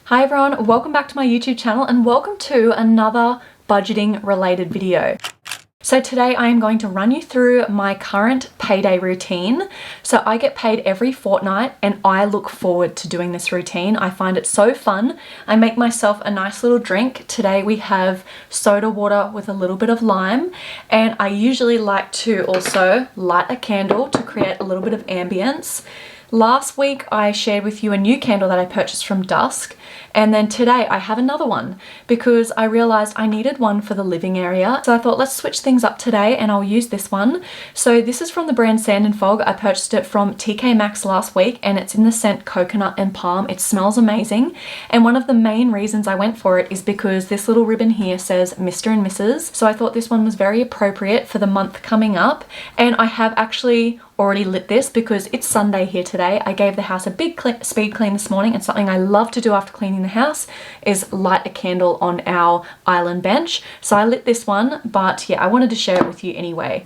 Hi everyone, welcome back to my YouTube channel and welcome to another budgeting related video. So today I am going to run you through my current payday routine. So I get paid every fortnight and I look forward to doing this routine. I find it so fun. I make myself a nice little drink. Today we have soda water with a little bit of lime, and I usually like to also light a candle to create a little bit of ambience. Last week I shared with you a new candle that I purchased from Dusk, and then today I have another one because I realized I needed one for the living area. So I thought let's switch things up today and I'll use this one. So this is from the brand Sand and Fog. I purchased it from TK Maxx last week and it's in the scent Coconut and Palm. It smells amazing, and one of the main reasons I went for it is because this little ribbon here says Mr. and Mrs. So I thought this one was very appropriate for the month coming up, and I have actually already lit this because it's Sunday here today. I gave the house a big speed clean this morning, and something I love to do after cleaning the house is light a candle on our island bench. So I lit this one, but yeah, I wanted to share it with you anyway.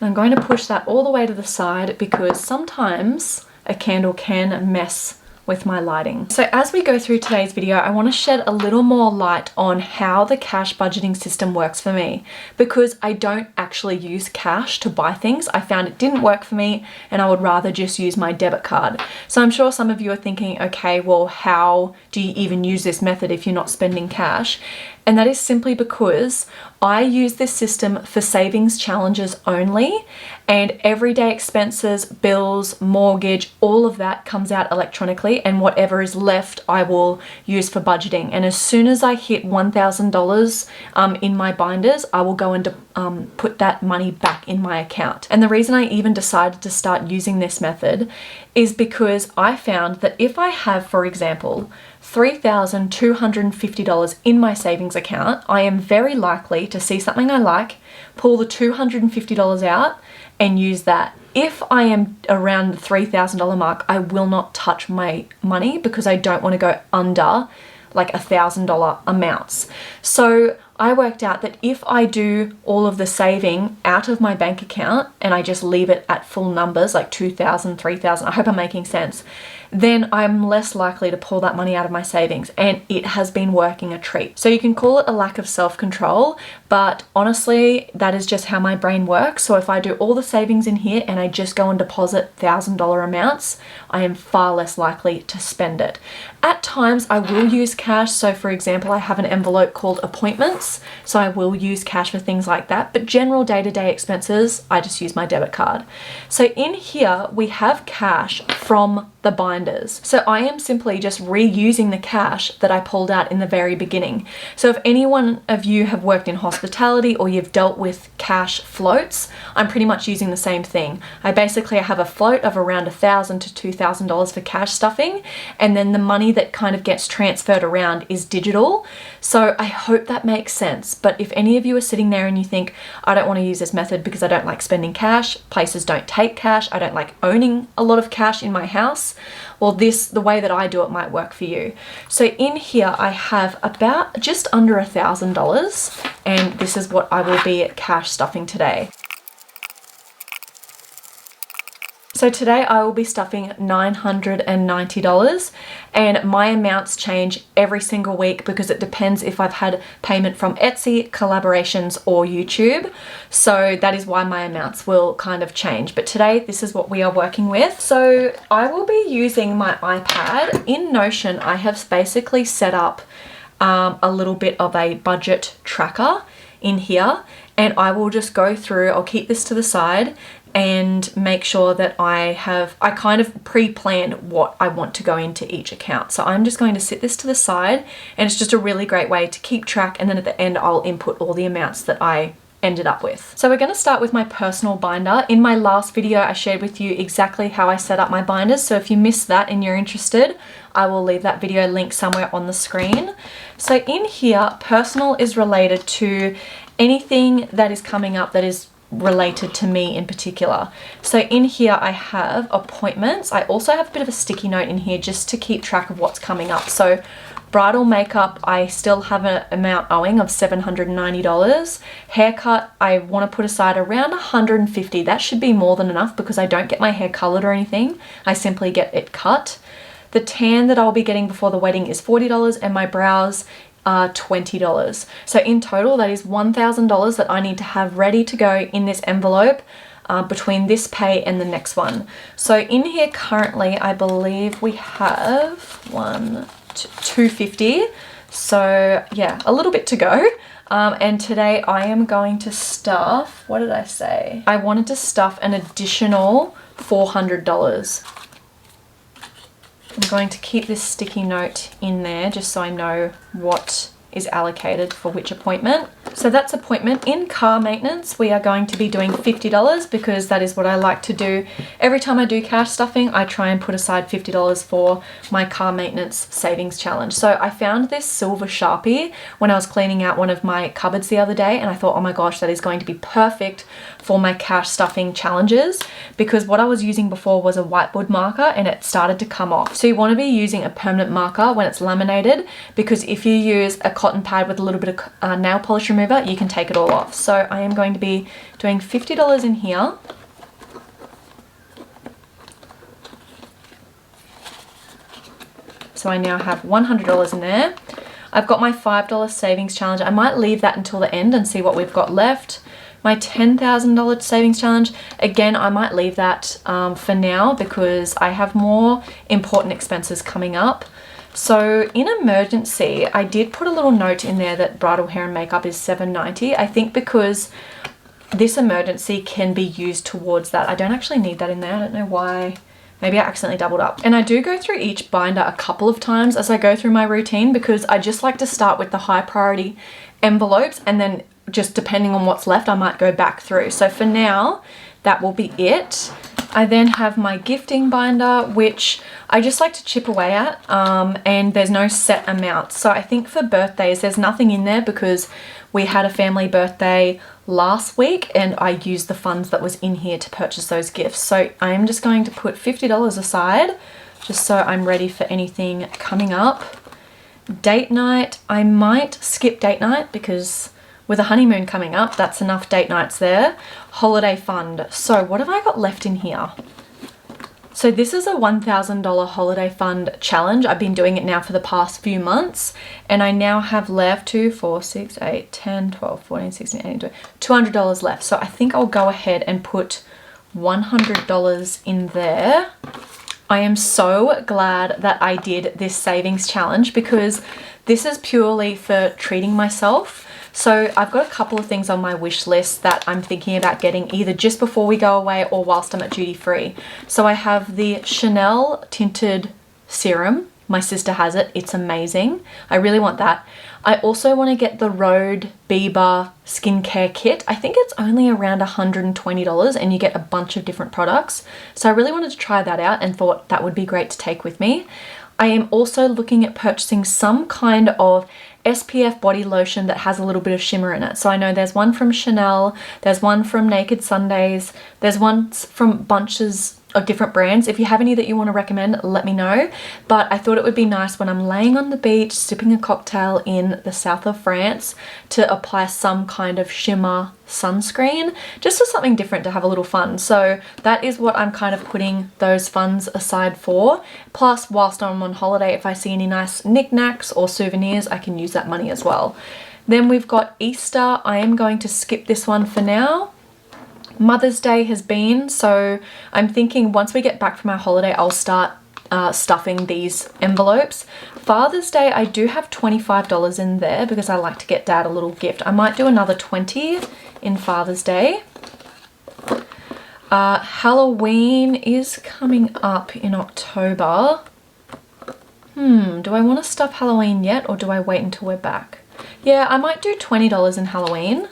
I'm going to push that all the way to the side because sometimes a candle can mess with my lighting. So as we go through today's video, I want to shed a little more light on how the cash budgeting system works for me, because I don't actually use cash to buy things. I found it didn't work for me and I would rather just use my debit card. So I'm sure some of you are thinking, okay, well, how do you even use this method if you're not spending cash? And that is simply because I use this system for savings challenges only, and everyday expenses, bills, mortgage, all of that comes out electronically, and whatever is left I will use for budgeting. And as soon as I hit $1,000 in my binders, I will go and put that money back in my account. And the reason I even decided to start using this method is because I found that if I have, for example, $3,250 in my savings account, I am very likely to see something I like, pull the $250 out and use that. If I am around the $3,000 mark, I will not touch my money because I don't want to go under like $1,000 amounts. So I worked out that if I do all of the saving out of my bank account and I just leave it at full numbers, like 2,000, 3,000, I hope I'm making sense, then I'm less likely to pull that money out of my savings, and it has been working a treat. So you can call it a lack of self-control, but honestly, that is just how my brain works. So if I do all the savings in here and I just go and deposit $1,000 amounts, I am far less likely to spend it. At times I will use cash. So for example, I have an envelope called appointments, so I will use cash for things like that, but general day-to-day expenses, I just use my debit card. So in here we have cash from the binders. So I am simply just reusing the cash that I pulled out in the very beginning. So if any one of you have worked in hospitality or you've dealt with cash floats, I'm pretty much using the same thing. I have a float of around $1,000 to $2,000 for cash stuffing, and then the money that kind of gets transferred around is digital. So I hope that makes sense. But if any of you are sitting there and you think, I don't want to use this method because I don't like spending cash, places don't take cash, I don't like owning a lot of cash in my house, well, the way that I do it might work for you. So in here I have about just under $1,000, and this is what I will be cash stuffing today. So today I will be stuffing $990, and my amounts change every single week because it depends if I've had payment from Etsy, collaborations, or YouTube. So that is why my amounts will kind of change. But today this is what we are working with. So I will be using my iPad. In Notion, I have basically set up a little bit of a budget tracker in here, and I will just go through, I'll keep this to the side and make sure that I kind of pre-planned what I want to go into each account. So I'm just going to sit this to the side, and it's just a really great way to keep track, and then at the end I'll input all the amounts that I ended up with. So we're going to start with my personal binder. In my last video I shared with you exactly how I set up my binders, so if you missed that and you're interested, I will leave that video link somewhere on the screen. So in here, personal is related to anything that is coming up that is related to me in particular. So in here I have appointments. I also have a bit of a sticky note in here just to keep track of what's coming up. So bridal makeup, I still have an amount owing of $790. Haircut, I want to put aside around $150. That should be more than enough because I don't get my hair colored or anything. I simply get it cut. The tan that I'll be getting before the wedding is $40 and my brows are $20. So in total, that is $1,000 that I need to have ready to go in this envelope between this pay and the next one. So in here currently, I believe we have $250. So yeah, a little bit to go. And today I am going to stuff, what did I say? I wanted to stuff an additional $400. I'm going to keep this sticky note in there just so I know what is allocated for which appointment. So that's appointment. In car maintenance, we are going to be doing $50 because that is what I like to do. Every time I do cash stuffing, I try and put aside $50 for my car maintenance savings challenge. So I found this silver Sharpie when I was cleaning out one of my cupboards the other day, and I thought, oh my gosh, that is going to be perfect for my cash stuffing challenges, because what I was using before was a whiteboard marker and it started to come off. So you want to be using a permanent marker when it's laminated, because if you use a cotton pad with a little bit of nail polish remover, you can take it all off. So I am going to be doing $50 in here. So I now have $100 in there. I've got my $5 savings challenge. I might leave that until the end and see what we've got left. My $10,000 savings challenge, again, I might leave that for now because I have more important expenses coming up. So in emergency, I did put a little note in there that bridal hair and makeup is $7.90. I think because this emergency can be used towards that. I don't actually need that in there. I don't know why. Maybe I accidentally doubled up. And I do go through each binder a couple of times as I go through my routine, because I just like to start with the high priority envelopes, and then just depending on what's left, I might go back through. So for now, that will be it. I then have my gifting binder, which I just like to chip away at, and there's no set amount. So I think for birthdays, there's nothing in there because we had a family birthday last week and I used the funds that was in here to purchase those gifts. So I am just going to put $50 aside just so I'm ready for anything coming up. Date night, I might skip date night because with a honeymoon coming up, that's enough date nights there. Holiday fund. So what have I got left in here? So this is a $1,000 holiday fund challenge. I've been doing it now for the past few months, and I now have left 2, 4, 6, 8, 10, 12, 14, 16, 18, 20, $200 left. So I think I'll go ahead and put $100 in there. I am so glad that I did this savings challenge because this is purely for treating myself. So I've got a couple of things on my wish list that I'm thinking about getting either just before we go away or whilst I'm at duty free. So I have the Chanel tinted serum. My sister has it. It's amazing. I really want that. I also want to get the Rhode Bieber skincare kit. I think it's only around $120 and you get a bunch of different products. So I really wanted to try that out and thought that would be great to take with me. I am also looking at purchasing some kind of SPF body lotion that has a little bit of shimmer in it. So I know there's one from Chanel, there's one from Naked Sundays, there's one from bunches of different brands. If you have any that you want to recommend, let me know. But I thought it would be nice when I'm laying on the beach sipping a cocktail in the south of France to apply some kind of shimmer sunscreen, just as something different to have a little fun. So that is what I'm kind of putting those funds aside for. Plus, whilst I'm on holiday, if I see any nice knickknacks or souvenirs, I can use that money as well. Then we've got Easter. I am going to skip this one for now. Mother's Day has been, so I'm thinking once we get back from our holiday, I'll start stuffing these envelopes. Father's Day, I do have $25 in there because I like to get Dad a little gift. I might do another $20 in Father's Day. Halloween is coming up in October. Do I want to stuff Halloween yet or do I wait until we're back? Yeah, I might do $20 in Halloween.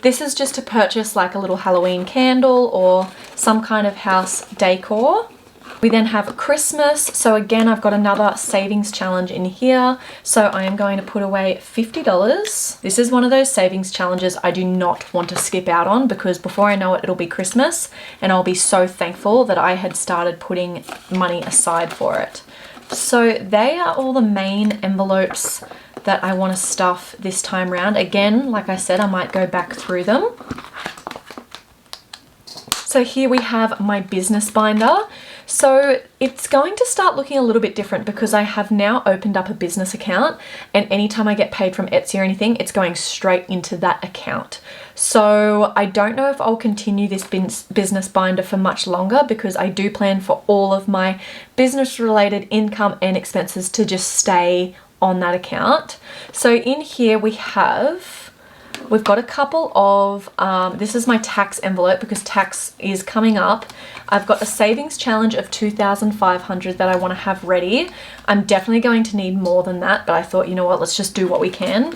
This is just to purchase like a little Halloween candle or some kind of house decor. We then have Christmas. So again, I've got another savings challenge in here. So I am going to put away $50. This is one of those savings challenges I do not want to skip out on because before I know it, it'll be Christmas and I'll be so thankful that I had started putting money aside for it. So they are all the main envelopes that I want to stuff this time round. Again, like I said, I might go back through them. So here we have my business binder. So it's going to start looking a little bit different because I have now opened up a business account, and anytime I get paid from Etsy or anything, it's going straight into that account. So I don't know if I'll continue this business binder for much longer, because I do plan for all of my business related income and expenses to just stay on that account. So in here we've got a couple of, this is my tax envelope because tax is coming up. I've got a savings challenge of $2,500 that I want to have ready. I'm definitely going to need more than that, but I thought, you know what, let's just do what we can.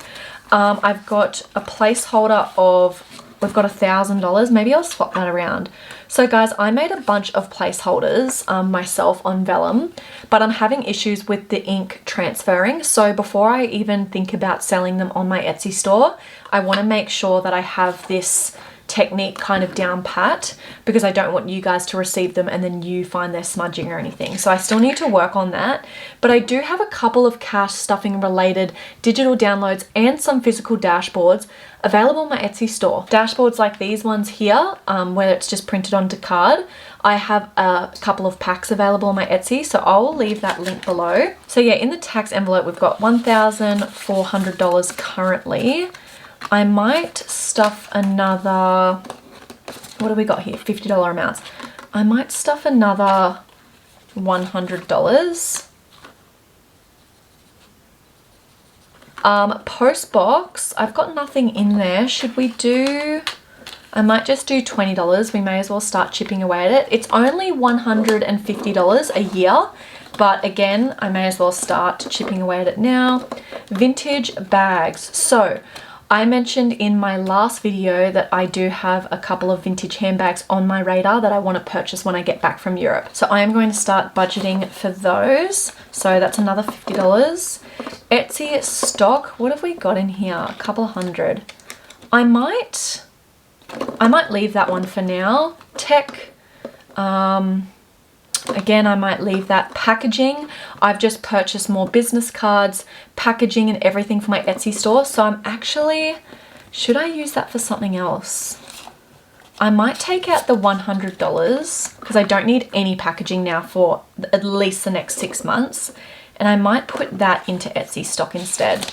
I've got a placeholder of, we've got $1,000. Maybe I'll swap that around. So guys, I made a bunch of placeholders myself on vellum, but I'm having issues with the ink transferring. So before I even think about selling them on my Etsy store, I want to make sure that I have this technique kind of down pat, because I don't want you guys to receive them and then you find they're smudging or anything. So I still need to work on that, but I do have a couple of cash stuffing related digital downloads and some physical dashboards available on my Etsy store. Dashboards like these ones here, where it's just printed onto card. I have a couple of packs available on my Etsy, so I will leave that link below. So yeah, in the tax envelope, we've got $1,400 currently. I might stuff another, what do we got here? $50 amounts. I might stuff another $100. Post box, I've got nothing in there. Should we do, I might just do $20. We may as well start chipping away at it. It's only $150 a year, but again, I may as well start chipping away at it now. Vintage bags. So I mentioned in my last video that I do have a couple of vintage handbags on my radar that I want to purchase when I get back from Europe. So I am going to start budgeting for those. So that's another $50. Etsy stock, what have we got in here? A couple of hundred. I might leave that one for now. Tech, again, I might leave that. Packaging, I've just purchased more business cards, packaging and everything for my Etsy store. So I'm actually, should I use that for something else? I might take out the $100 because I don't need any packaging now for at least the next 6 months. And I might put that into Etsy stock instead.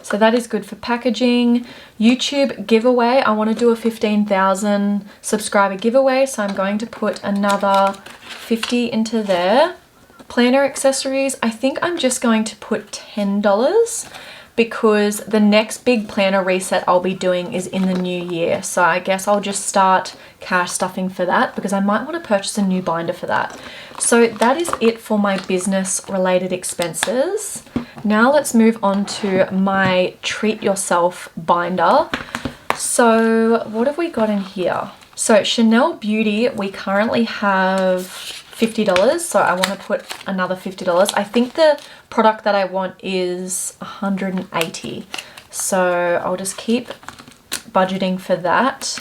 So that is good for packaging. YouTube giveaway, I want to do a 15,000 subscriber giveaway, so I'm going to put another 50 into there. Planner accessories, I think I'm just going to put $10 because the next big planner reset I'll be doing is in the new year. So I guess I'll just start cash stuffing for that because I might want to purchase a new binder for that. So that is it for my business related expenses. Now let's move on to my treat yourself binder. So what have we got in here? So Chanel Beauty, we currently have $50, so I want to put another $50. I think the product that I want is $180, so I'll just keep budgeting for that.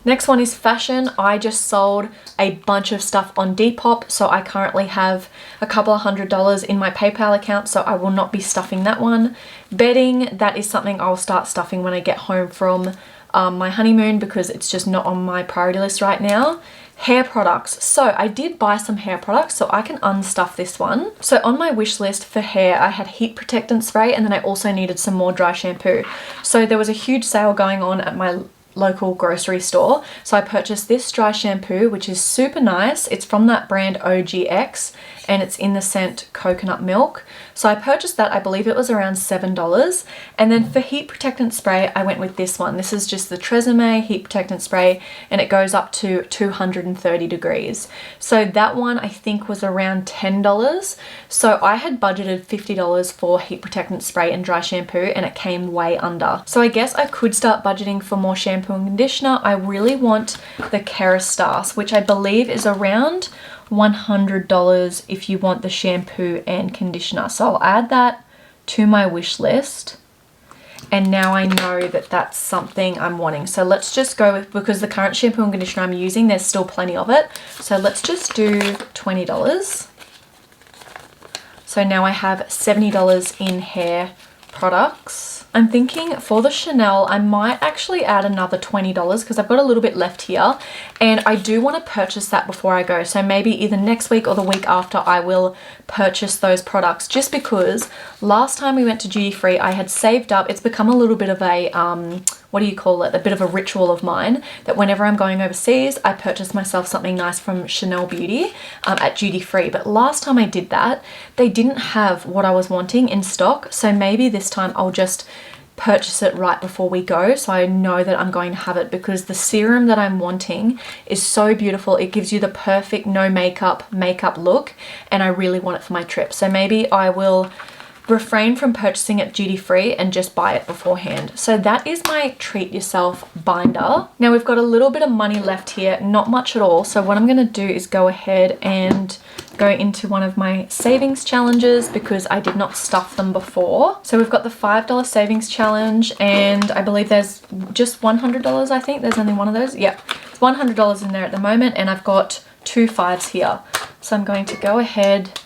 Next one is fashion. I just sold a bunch of stuff on Depop, so I currently have a couple of $100 in my PayPal account, so I will not be stuffing that one. Bedding, that is something I'll start stuffing when I get home from my honeymoon because it's just not on my priority list right now. Hair products. So I did buy some hair products, so I can unstuff this one. So on my wish list for hair, I had heat protectant spray, and then I also needed some more dry shampoo. So there was a huge sale going on at my local grocery store, so I purchased this dry shampoo, which is super nice. It's from that brand OGX, and it's in the scent coconut milk. So I purchased that, I believe it was around $7. And then for heat protectant spray, I went with this one. This is just the Tresemme heat protectant spray, and it goes up to 230 degrees. So that one I think was around $10. So I had budgeted $50 for heat protectant spray and dry shampoo, and it came way under. So I guess I could start budgeting for more shampoo and conditioner. I really want the Kerastase, which I believe is around $100 if you want the shampoo and conditioner. So I'll add that to my wish list. And now I know that that's something I'm wanting. So let's just go with, because the current shampoo and conditioner I'm using, there's still plenty of it. So let's just do $20. So now I have $70 in hair products. I'm thinking for the Chanel, I might actually add another $20 because I've got a little bit left here and I do want to purchase that before I go. So maybe either next week or the week after I will purchase those products, just because last time we went to duty free, I had saved up. It's become a little bit of a, what do you call it? A bit of a ritual of mine that whenever I'm going overseas, I purchase myself something nice from Chanel Beauty at duty free. But last time I did that, they didn't have what I was wanting in stock. So maybe this time I'll just purchase it right before we go so I know that I'm going to have it, because the serum that I'm wanting is so beautiful. It gives you the perfect no makeup look and I really want it for my trip. So maybe I will refrain from purchasing it duty free and just buy it beforehand. So that is my treat yourself binder. Now we've got a little bit of money left here, not much at all. So what I'm going to do is go ahead and go into one of my savings challenges because I did not stuff them before. So we've got the $5 savings challenge and I believe there's just $100. I think there's only one of those. Yeah, it's $100 in there at the moment and I've got 2 5s here. So I'm going to go ahead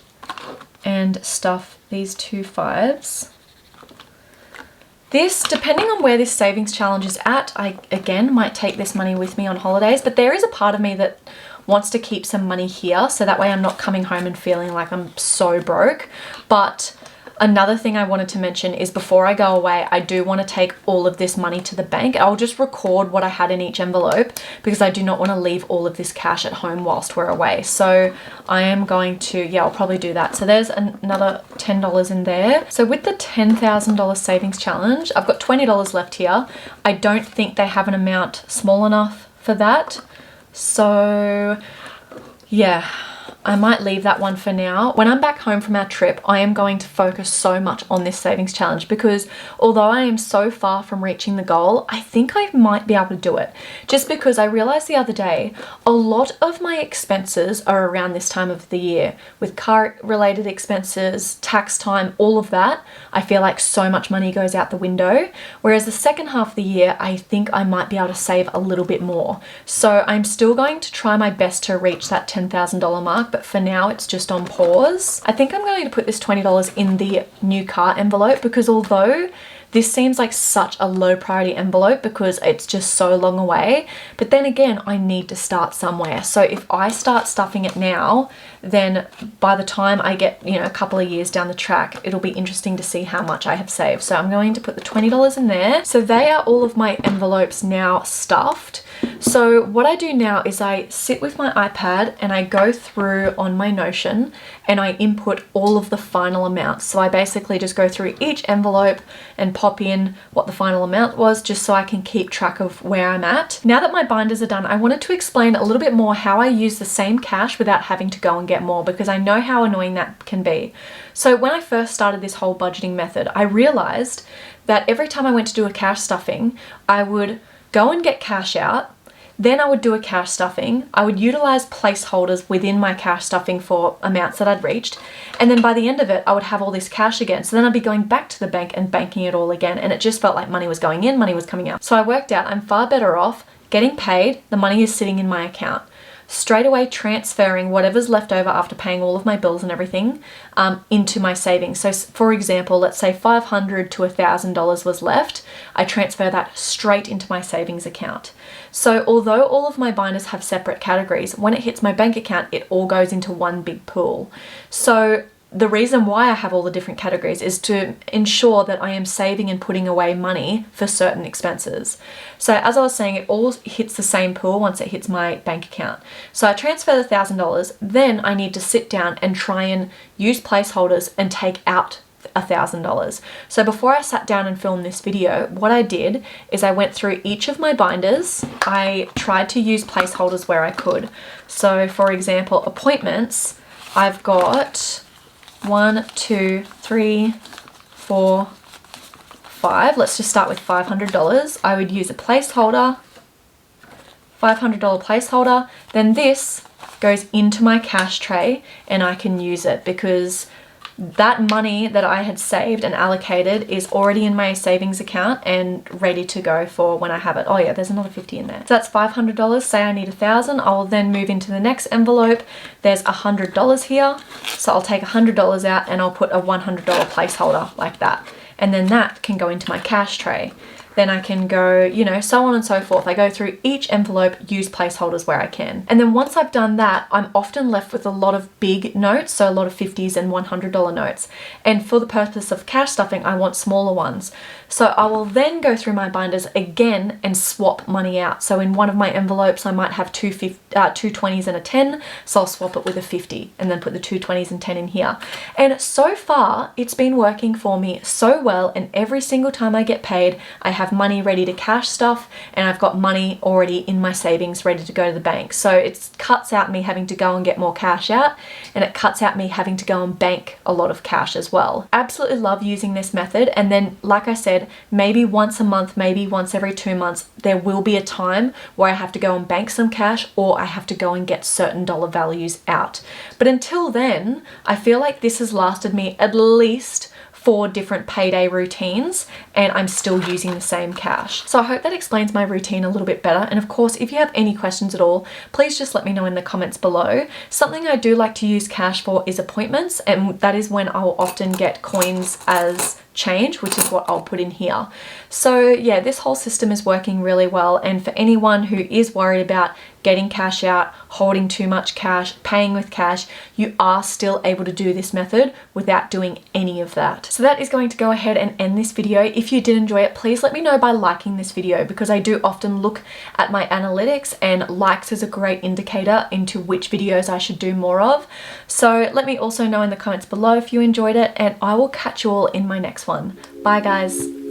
and stuff these 2 5s. This, depending on where this savings challenge is at, I again might take this money with me on holidays, but there is a part of me that wants to keep some money here so that way I'm not coming home and feeling like I'm so broke. But another thing I wanted to mention is before I go away, I do want to take all of this money to the bank. I'll just record what I had in each envelope because I do not want to leave all of this cash at home whilst we're away. So I am going to, yeah, I'll probably do that. So there's another $10 in there. So with the $10,000 savings challenge, I've got $20 left here. I don't think they have an amount small enough for that. So yeah, I might leave that one for now. When I'm back home from our trip, I am going to focus so much on this savings challenge because although I am so far from reaching the goal, I think I might be able to do it. Just because I realized the other day, a lot of my expenses are around this time of the year with car related expenses, tax time, all of that. I feel like so much money goes out the window. Whereas the second half of the year, I think I might be able to save a little bit more. So I'm still going to try my best to reach that $10,000 mark. But for now it's just on pause. I think I'm going to put this $20 in the new car envelope because although this seems like such a low priority envelope because it's just so long away, but then again, I need to start somewhere. So if I start stuffing it now, then by the time I get, you know, a couple of years down the track, it'll be interesting to see how much I have saved. So I'm going to put the $20 in there. So they are all of my envelopes now stuffed. So what I do now is I sit with my iPad and I go through on my Notion and I input all of the final amounts. So I basically just go through each envelope and pop in what the final amount was just so I can keep track of where I'm at. Now that my binders are done, I wanted to explain a little bit more how I use the same cash without having to go and get more because I know how annoying that can be. So when I first started this whole budgeting method, I realized that every time I went to do a cash stuffing, I would go and get cash out. Then I would do a cash stuffing. I would utilize placeholders within my cash stuffing for amounts that I'd reached. And then by the end of it, I would have all this cash again. So then I'd be going back to the bank and banking it all again. And it just felt like money was going in, money was coming out. So I worked out I'm far better off getting paid. The money is sitting in my account. Straight away transferring whatever's left over after paying all of my bills and everything into my savings. So for example, let's say $500 to $1,000 was left. I transfer that straight into my savings account. So although all of my binders have separate categories, when it hits my bank account, it all goes into one big pool. So the reason why I have all the different categories is to ensure that I am saving and putting away money for certain expenses. So as I was saying, it all hits the same pool once it hits my bank account. So I transfer the $1,000, then I need to sit down and try and use placeholders and take out $1,000. So before I sat down and filmed this video, what I did is I went through each of my binders. I tried to use placeholders where I could. So for example, appointments, I've got 1, 2, 3, 4, 5. Let's just start with $500. I would use a placeholder, $500 placeholder. Then this goes into my cash tray and I can use it because that money that I had saved and allocated is already in my savings account and ready to go for when I have it. Oh yeah, there's another 50 in there. So that's $500. Say I need 1,000. I'll then move into the next envelope. There's $100 here. So I'll take $100 out and I'll put a $100 placeholder like that. and then that can go into my cash tray. Then I can go, you know, so on and so forth. I go through each envelope, use placeholders where I can. And then once I've done that, I'm often left with a lot of big notes, so a lot of 50s and $100 notes. And for the purpose of cash stuffing, I want smaller ones. So I will then go through my binders again and swap money out. So in one of my envelopes, I might have two 20s and a 10, so I'll swap it with a 50 and then put the two 20s and 10 in here. And so far, it's been working for me so well, and every single time I get paid, I have money ready to cash stuff, and I've got money already in my savings ready to go to the bank. So it cuts out me having to go and get more cash out, and it cuts out me having to go and bank a lot of cash as well. Absolutely love using this method. And then, like I said, maybe once a month, maybe once every 2 months, there will be a time where I have to go and bank some cash, or I have to go and get certain dollar values out. But until then, I feel like this has lasted me at least 4 different payday routines, and I'm still using the same cash. So I hope that explains my routine a little bit better. And of course, if you have any questions at all, please just let me know in the comments below. Something I do like to use cash for is appointments, and that is when I will often get coins as change, which is what I'll put in here. So yeah, this whole system is working really well. And for anyone who is worried about getting cash out, holding too much cash, paying with cash, you are still able to do this method without doing any of that. So that is going to go ahead and end this video. If you did enjoy it, please let me know by liking this video, because I do often look at my analytics, and likes is a great indicator into which videos I should do more of. So let me also know in the comments below if you enjoyed it, and I will catch you all in my next one. Bye guys.